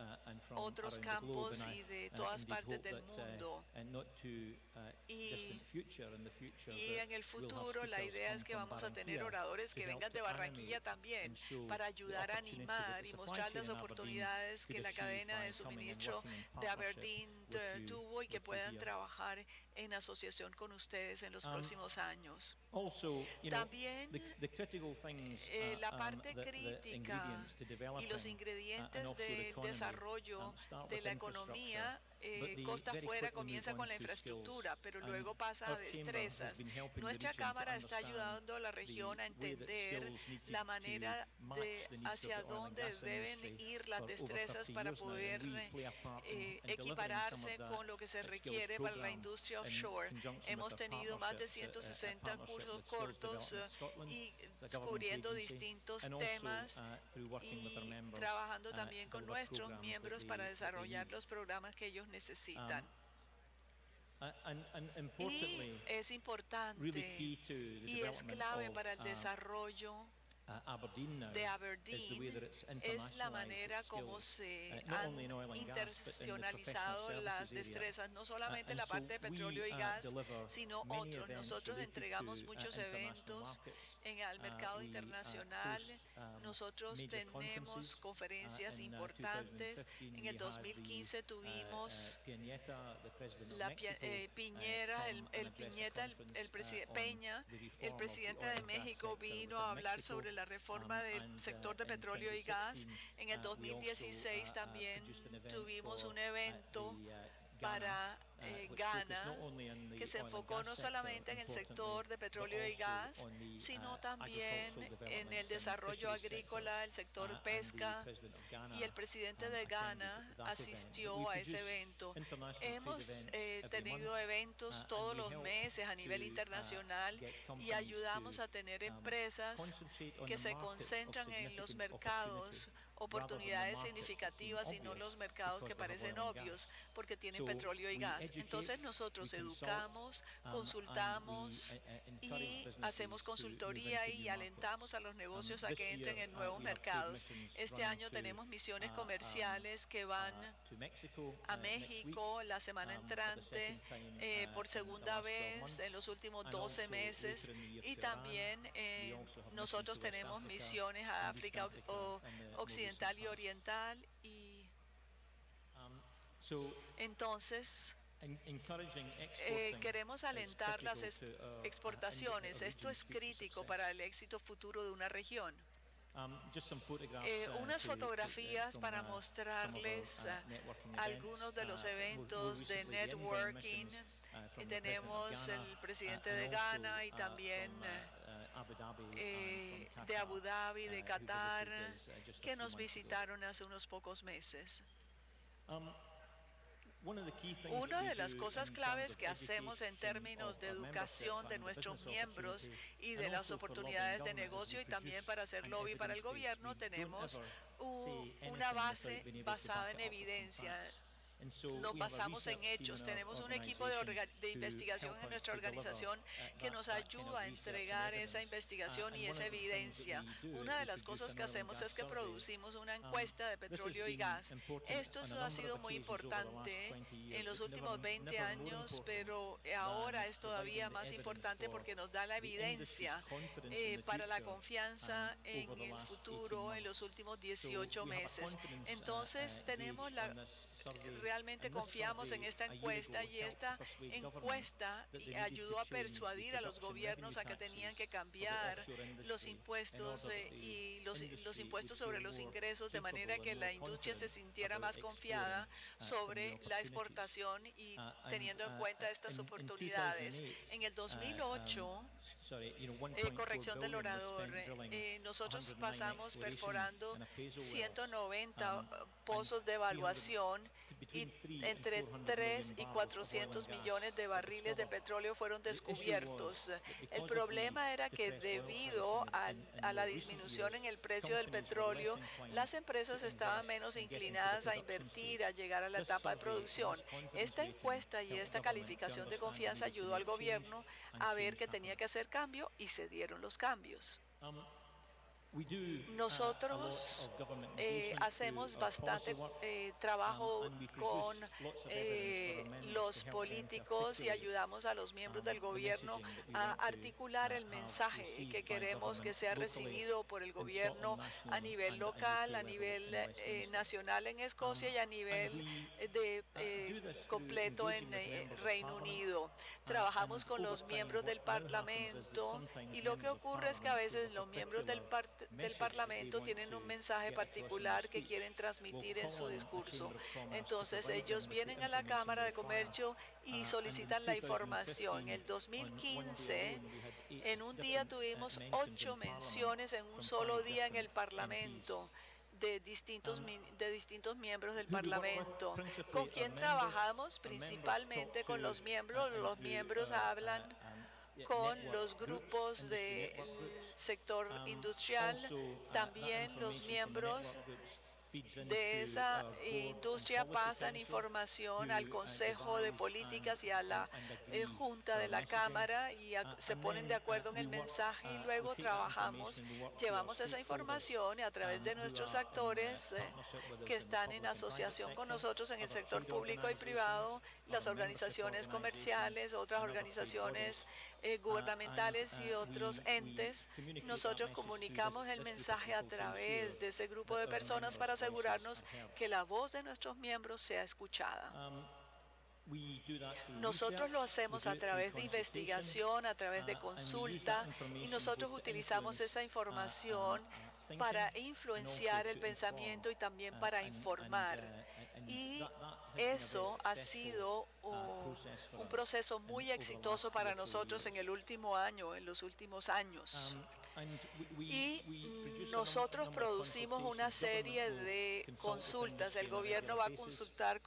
otros campos y de de todas indeed partes hope del that mundo. not too Y, distant future, in the future, y en el that we'll have futuro la speakers idea come es que from vamos a tener Barranquilla oradores to que help vengan to de Barranquilla animate también and show para the ayudar a opportunity that animar the y supply mostrar chain las in Aberdeen oportunidades could que la achieve cadena de by coming and suministro working in de partnership Aberdeen tuvo y que with you puedan here. trabajar en asociación con ustedes en los próximos años. Also, También the critical things, la parte the crítica ingredients to y developing los an ingredientes offshore del economy desarrollo start de with la infrastructure, economía but they costa very afuera quickly move comienza on con la to skills. infraestructura, pero And luego pasa a our chamber has destrezas. been helping the Nuestra region to Cámara está understand ayudando a la the región a way that entender skills need la to manera match the needs of hacia the oil and dónde gas deben industry ir las for over destrezas 30 para years now, poder and we play a part in delivering some of equipararse that con lo que se skills requiere para la program industria in offshore. conjunction Hemos with our tenido más de partnerships, a 160 partnership cursos with Skills cortos Development Scotland, y it's a government cubriendo agency, distintos and also temas through working with our y members trabajando to también con deliver nuestros programs that miembros they para need. desarrollar los programas que ellos necesitan. And Y importantly, es really importante key to the y es development clave of para el desarrollo Aberdeen now de is the way that Aberdeen it's es la internationalized manera its como skills, se not han only in oil and gas, but in the professional internacionalizado las services area. destrezas, no solamente And la so parte de petróleo we y gas, deliver sino many otros. events Nosotros related entregamos to muchos international eventos markets. al mercado We internacional. host Nosotros major tenemos conferences. conferencias In importantes. 2015 En el we had 2015 tuvimos Piñera, the president of la Mexico, Piñera, come and el address a Piñeta, conference Peña, on the el reform of the presidente oil de and gas México sector vino a within hablar Mexico. sobre la reforma del sector de In petróleo y gas. 2016, En el we 2016 also también produced an event tuvimos for un evento the para which focused Ghana, not only on the que se oil and enfocó gas no sector, solamente en el sector de importantly, petróleo y but gas, also on the sino también agricultural en developments el and desarrollo fisheries agrícola, el sectors. sector And the pesca, president of Ghana y el presidente de attended Ghana that event. But we asistió a ese produce evento. international trade Hemos events every tenido month, eventos and todos we los help meses a nivel to internacional get y companies ayudamos to a tener empresas concentrate on que the se markets of concentran en los significant mercados, opportunity, oportunidades rather than the markets that seem significativas y no obvious los mercados que because they have parecen oil and obvios gas. porque tienen So petróleo y we gas. educate, Entonces we nosotros consult, educamos, and consultamos we encourage y businesses hacemos to move consultoría into y new alentamos a markets. los negocios a This que entren year, en nuevos we have trade mercados. missions Este running año to, tenemos misiones comerciales que van to Mexico a next week, México la semana for the entrante second time, por in the segunda last 12 vez months, en los últimos and 12 also meses later in the year y to Iran. también We also have nosotros missions to West tenemos Africa, misiones a and East África Africa in the more Occidental recent y past. Oriental y So entonces encouraging exporting queremos is alentar las critical to our exportaciones. Esto region's es future crítico success. para el éxito futuro de una región. Just some photographs, Unas fotografías from, para some of our, mostrarles networking algunos de los events. eventos More de recently, the envoy networking. missions, from the Tenemos President of el Ghana, presidente and de also, Ghana y también from, Abu Dhabi, and de from Abu Dhabi, de who Qatar, visited us, just a que few nos months ago. visitaron hace unos pocos meses. One of the key things Una that we de las do cosas in claves terms que of hacemos en education términos of de our educación membership de and the nuestros business miembros opportunity, y and de las also for lobbying oportunidades de government, is negocio we y también produce para hacer an lobby para el evidence base. gobierno, We don't tenemos ever say una anything base without being able to basada back en it up with some evidencia. facts. And so Nos we have a basamos en research team hechos. in our Tenemos un equipo de organization investigación to en help us nuestra to deliver, organización que nos that kind of ayuda a research and entregar esa evidence. investigación y And esa one of the things that evidencia. we do Una is de we las produce cosas an que oil and hacemos gas es que survey. producimos una encuesta de This has petróleo y been gas. important Esto on a ha number sido of muy occasions over the last importante 20 years, en los but últimos 20 never more años, important pero than ahora es todavía providing the más evidence importante for porque nos da la the industry's evidencia confidence in the para la future, confianza en over the el last 18 futuro en los months. últimos So 18 we have a meses. confidence, Entonces tenemos gauge la on this survey, realmente and this confiamos en survey esta a year encuesta ago y helped esta persuade government encuesta that they needed ayudó to a change the persuadir a los production gobiernos revenue a que tenían taxes que for the cambiar offshore los industry in impuestos order that the y los industry impuestos would sobre feel los more ingresos de manera capable que and la more industria se confident sintiera about más confiada exploring some sobre new la opportunities. exportación y And, teniendo en cuenta estas in oportunidades. 2008, En el 2008, sorry, 1.4 corrección del billion was orador, spent drilling nosotros 109 pasamos exploration perforando and appraisal wells, 190 and pozos de evaluación y between 3 and entre 400 3 million y barrels of oil 400 and gas millones de were barriles de discovered. petróleo fueron The issue was descubiertos. that El because of problema the era que depressed oil debido price in a la more recent disminución en years, el precio del companies were less petróleo, inclined las empresas to estaban invest menos in getting to the inclinadas a production invertir, stage. a llegar a la This etapa de survey and producción. this confidence Esta rating encuesta y helped esta government to calificación de understand confianza they needed to ayudó al make change, gobierno and a ver change que tenía happened. que hacer cambio y se dieron los cambios. Nosotros hacemos bastante trabajo con los políticos y ayudamos a los miembros del gobierno a articular el mensaje que queremos que sea recibido por el gobierno a nivel local, a nivel nacional en Escocia y a nivel completo en Reino Unido. Trabajamos con los miembros del Parlamento y lo que ocurre es que a veces los miembros del Parlamento tienen un mensaje particular que quieren transmitir en su discurso. Entonces ellos vienen a la Cámara de Comercio y solicitan la información. En el 2015, en un día tuvimos 8 menciones en un solo día en el Parlamento de distintos miembros del Parlamento. ¿Con quién trabajamos? Principalmente con los miembros. Los miembros hablan con los grupos del sector industrial. También los miembros de esa industria pasan información al Consejo de Políticas y a la Junta de la Cámara y se ponen de acuerdo en el mensaje y luego trabajamos, llevamos esa información a través de nuestros actores que están en asociación con nosotros en el sector público y privado, las organizaciones comerciales, otras organizaciones gubernamentales y otros entes. Nosotros comunicamos el mensaje a través de ese grupo de personas para asegurarnos que la voz de nuestros miembros sea escuchada. Nosotros lo hacemos a través de investigación, a través de consulta, y nosotros utilizamos esa información para influenciar el pensamiento y también para informar. Y eso ha sido un proceso muy exitoso para nosotros en el último año, en los últimos años. Y nosotros producimos una serie de consultas. El gobierno va a consultar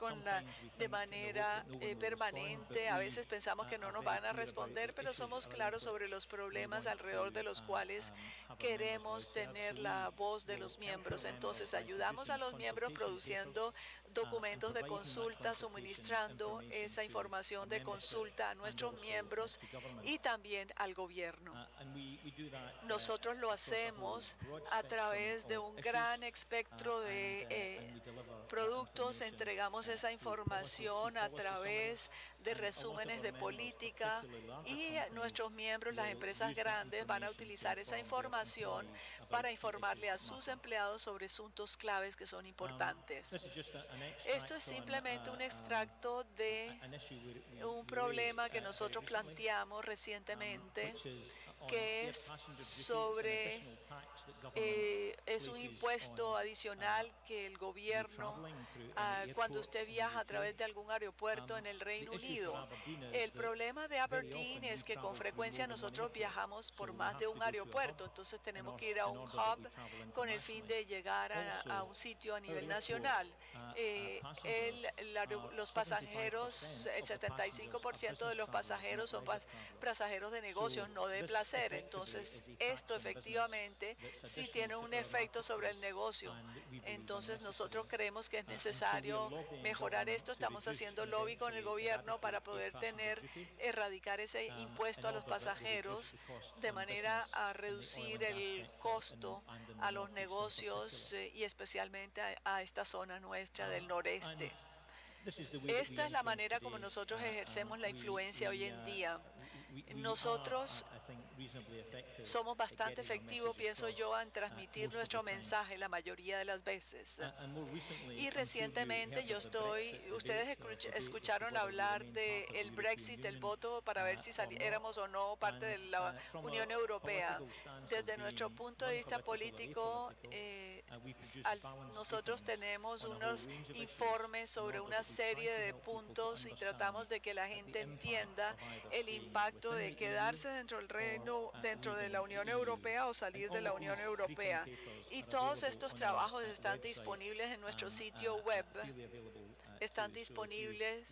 de manera permanente. A veces pensamos que no nos van a responder, pero somos claros sobre los problemas alrededor de los cuales queremos tener la voz de los miembros. Entonces ayudamos a los miembros produciendo documentos de consulta, suministrando esa información de consulta a nuestros miembros y también al gobierno. Nosotros lo hacemos a través de un gran espectro de productos. Entregamos esa información a través de resúmenes de política y nuestros miembros, las empresas grandes, van a utilizar esa información para informarle a sus empleados sobre asuntos claves que son importantes. Esto es simplemente un extracto de un problema que nosotros planteamos recientemente, que es sobre es un impuesto adicional que el gobierno, cuando usted viaja a través de algún aeropuerto en el Reino Unido. El problema de Aberdeen es que con frecuencia nosotros viajamos por más de un aeropuerto, entonces tenemos que ir a un hub con el fin de llegar a un sitio a nivel nacional. Los pasajeros, el 75% de los pasajeros son pasajeros de negocios, no de placer. Entonces, esto efectivamente sí tiene un efecto sobre el negocio. Entonces, nosotros creemos que es necesario mejorar esto. Estamos haciendo lobby con el gobierno para poder erradicar ese impuesto a los pasajeros de manera a reducir el costo a los negocios y especialmente a esta zona nuestra del noreste. Esta es la manera como nosotros ejercemos la influencia hoy en día. Nosotros somos bastante efectivos, pienso yo, en transmitir nuestro mensaje la mayoría de las veces. Y recientemente ustedes escucharon hablar del Brexit, del voto para ver si éramos o no parte de la Unión Europea. Desde nuestro punto de vista político, nosotros tenemos unos informes sobre una serie de puntos y tratamos de que la gente entienda el impacto de quedarse dentro de la Unión Europea o salir de la Unión Europea. Y todos estos trabajos están disponibles en nuestro sitio web. Están disponibles.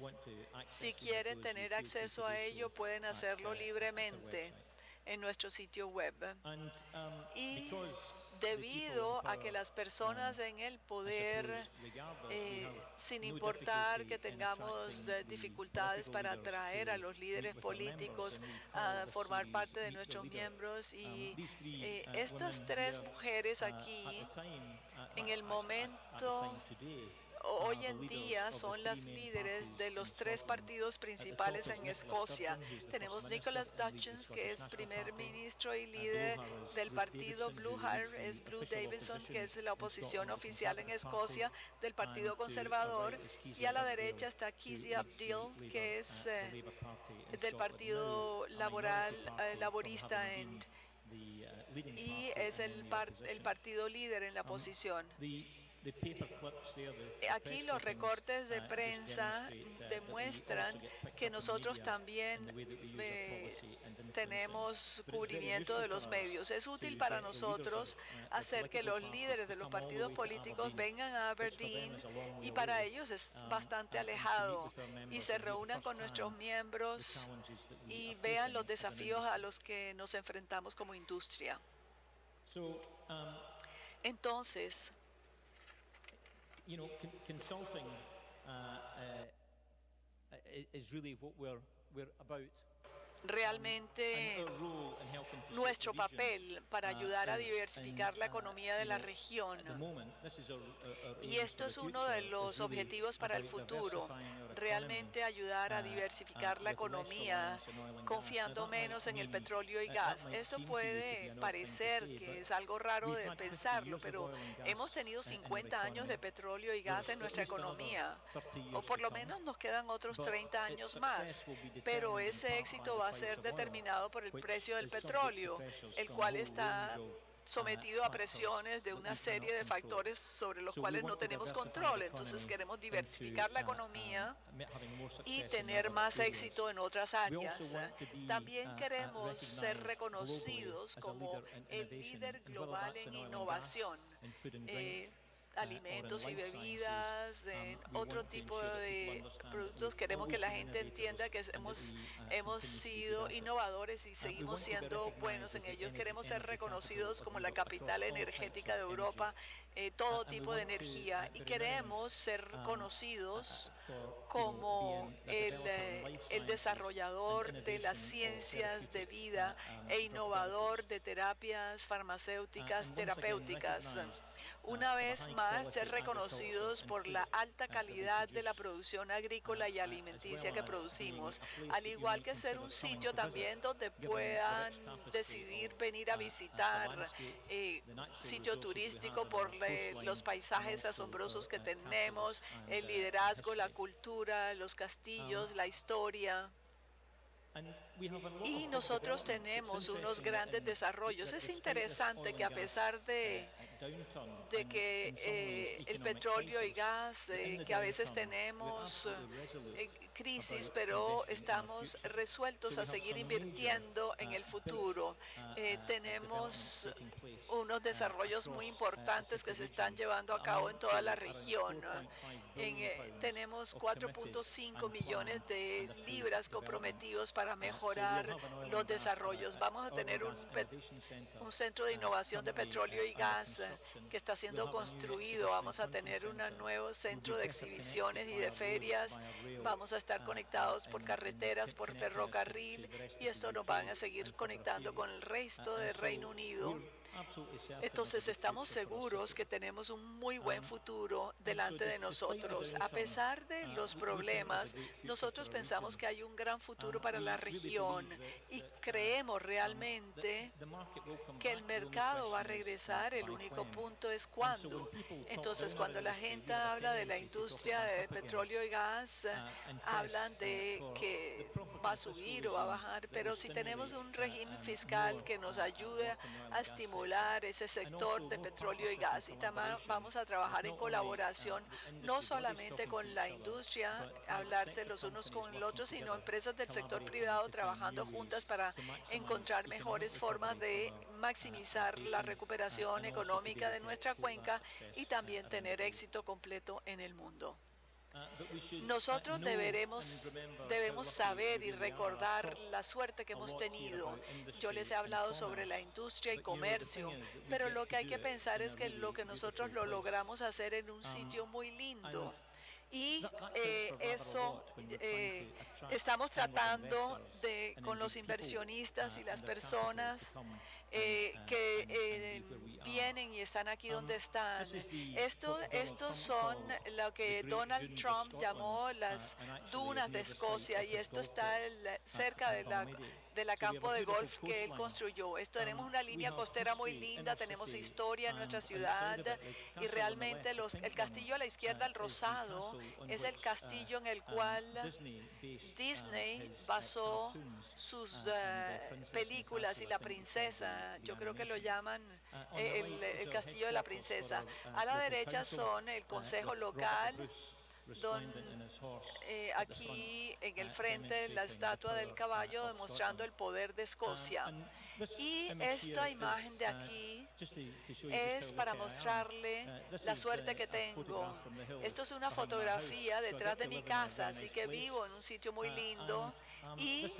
Si quieren tener acceso a ello, pueden hacerlo libremente en nuestro sitio web. Y debido a que las personas en el poder, sin importar que tengamos dificultades para atraer a los líderes políticos a formar parte de nuestros miembros, y estas tres mujeres aquí, en el momento, hoy en día, son las líderes de los tres partidos principales en Escocia. Tenemos Nicola Sturgeon, que es primer ministro y líder del partido. Blue Hire es Blue Davison, que es la oposición oficial en Escocia del Partido Conservador. Y a la derecha está Kezia Abdiel, que es del Partido Laborista y es el partido líder en la oposición. Aquí los recortes de prensa demuestran que nosotros también tenemos cubrimiento de los medios. Es útil para nosotros hacer que los líderes de los partidos políticos vengan a Aberdeen, y para ellos es bastante alejado, y se reúnan con nuestros miembros y vean los desafíos a los que nos enfrentamos como industria. Entonces, consulting is really what we're about. Realmente nuestro papel para ayudar a diversificar la economía de la región. Y esto es uno de los objetivos para el futuro, realmente ayudar a diversificar la economía, confiando menos en el petróleo y gas. Esto puede parecer que es algo raro de pensarlo, pero hemos tenido 50 años de petróleo y gas en nuestra economía, o por lo menos nos quedan otros 30 años más, pero ese éxito va a ser determinado por el precio del petróleo, el cual está sometido a presiones de una serie de factores sobre los cuales no tenemos control. Entonces queremos diversificar la economía y tener más éxito en otras áreas. También queremos ser reconocidos como el líder global en innovación, alimentos y bebidas, en otro tipo de productos. Queremos que la gente entienda que hemos sido innovadores y seguimos siendo buenos en ellos. Queremos ser reconocidos como la capital energética de Europa, todo tipo de energía, y queremos ser conocidos como el desarrollador de las ciencias de vida e innovador de terapias farmacéuticas terapéuticas. Una vez más, ser reconocidos por la alta calidad de la producción agrícola y alimenticia que producimos, al igual que ser un sitio también donde puedan decidir venir a visitar, sitio turístico por los paisajes asombrosos que tenemos, el liderazgo, la cultura, los castillos, la historia. Y nosotros tenemos unos grandes desarrollos. Es interesante que a pesar de que el petróleo y gas, que a veces tenemos crisis, pero estamos resueltos a seguir invirtiendo en el futuro. Tenemos unos desarrollos muy importantes que se están llevando a cabo en toda la región. Tenemos 4.5 millones de libras comprometidos para mejorar los desarrollos. Vamos a tener un centro de innovación de petróleo y gas que está siendo construido. Vamos a tener un nuevo centro de exhibiciones y de ferias. Vamos a estar conectados por carreteras, por ferrocarril, y esto nos van a seguir conectando con el resto del Reino Unido. Entonces estamos seguros que tenemos un muy buen futuro delante de nosotros. A pesar de los problemas, nosotros pensamos que hay un gran futuro para la región, y creemos realmente que el mercado va a regresar. El único punto es cuándo. Entonces, cuando la gente habla de la industria de petróleo y gas, hablan de que va a subir o va a bajar, pero si tenemos un régimen fiscal que nos ayude a estimular ese sector de petróleo y gas, y también vamos a trabajar en colaboración, no solamente con la industria, hablarse los unos con los otros, sino empresas del sector privado trabajando juntas para encontrar mejores formas de maximizar la recuperación económica de nuestra cuenca y también tener éxito completo en el mundo. Nosotros debemos saber y recordar la suerte que hemos tenido. Yo les he hablado sobre la industria y comercio, pero lo que hay que pensar es que lo que nosotros lo logramos hacer en un sitio muy lindo. Y eso estamos tratando de, con los inversionistas y las personas que vienen y están aquí donde están. Estos son lo que Donald Trump llamó las dunas de Escocia, y esto está cerca de la campo de golf que él construyó. Tenemos una línea costera muy linda, tenemos historia en nuestra ciudad, y realmente el castillo a la izquierda, el rosado, es el castillo en el cual Disney basó sus películas, y la princesa, yo creo que lo llaman el castillo de la princesa. A la derecha son el consejo local, aquí en el frente la estatua del caballo demostrando el poder de Escocia. Y esta imagen de aquí es para mostrarle la suerte que tengo. Esto es una fotografía detrás de mi casa, así que vivo en un sitio muy lindo. Y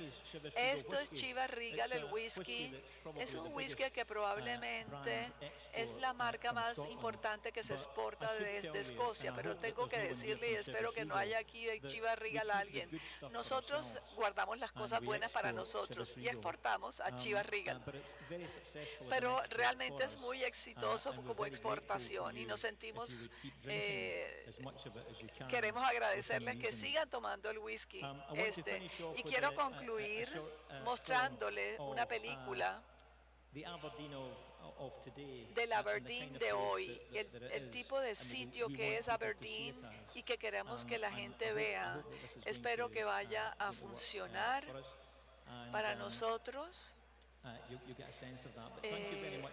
esto es Chivas Regal, el whisky. Es un whisky que probablemente es la marca más importante que se exporta desde Escocia, pero tengo que decirle, y espero que no haya aquí de Chivas Regal alguien, nosotros guardamos las cosas buenas para nosotros y exportamos a Chivas Regal. Pero realmente es muy exitoso como exportación, y nos sentimos, queremos agradecerles que sigan tomando el whisky. Y quiero concluir mostrándole una película del Aberdeen de hoy, el tipo de sitio que es Aberdeen y que queremos que la gente vea. Espero que vaya a funcionar para nosotros.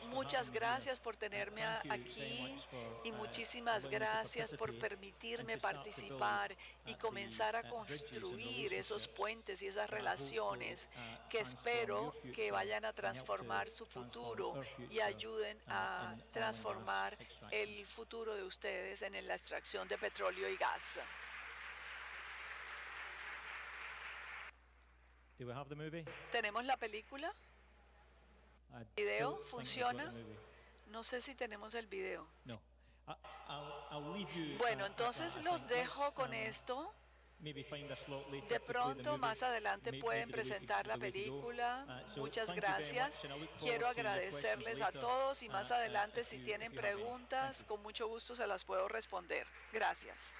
Muchas gracias por tenerme aquí, y muchísimas gracias por permitirme participar y comenzar a construir esos puentes y esas relaciones que espero que vayan a transformar su futuro y ayuden a transformar el futuro de ustedes en la extracción de petróleo y gas. ¿Tenemos la película? ¿El video funciona? No sé si tenemos el video. Bueno, entonces los dejo con esto. De pronto, más adelante pueden presentar la película. Muchas gracias. Quiero agradecerles a todos, y más adelante, si tienen preguntas, con mucho gusto se las puedo responder. Gracias.